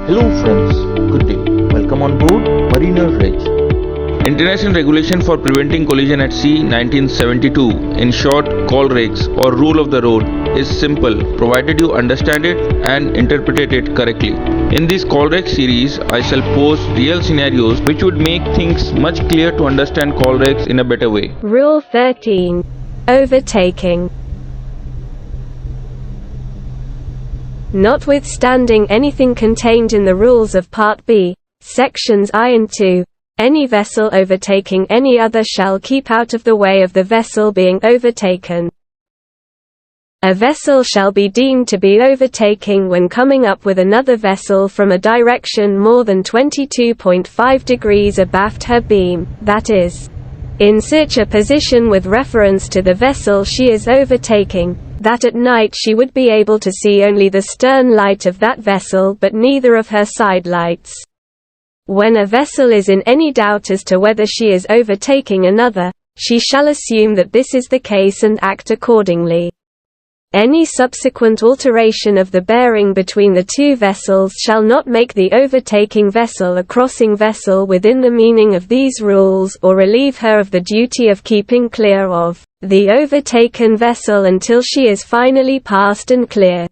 Hello friends, good day. Welcome on board Mariner Reg. International Regulation for Preventing Collision at Sea 1972, in short COLREGS or Rule of the Road, is simple provided you understand it and interpret it correctly. In this COLREGS series, I shall pose real scenarios which would make things much clearer to understand COLREGS in a better way. Rule 13. Overtaking. Notwithstanding anything contained in the rules of Part B, Sections I and II, any vessel overtaking any other shall keep out of the way of the vessel being overtaken. A vessel shall be deemed to be overtaking when coming up with another vessel from a direction more than 22.5 degrees abaft her beam, that is, in such a position with reference to the vessel she is overtaking, that at night she would be able to see only the stern light of that vessel but neither of her side lights. When a vessel is in any doubt as to whether she is overtaking another, she shall assume that this is the case and act accordingly. Any subsequent alteration of the bearing between the two vessels shall not make the overtaking vessel a crossing vessel within the meaning of these rules or relieve her of the duty of keeping clear of the overtaken vessel until she is finally passed and clear.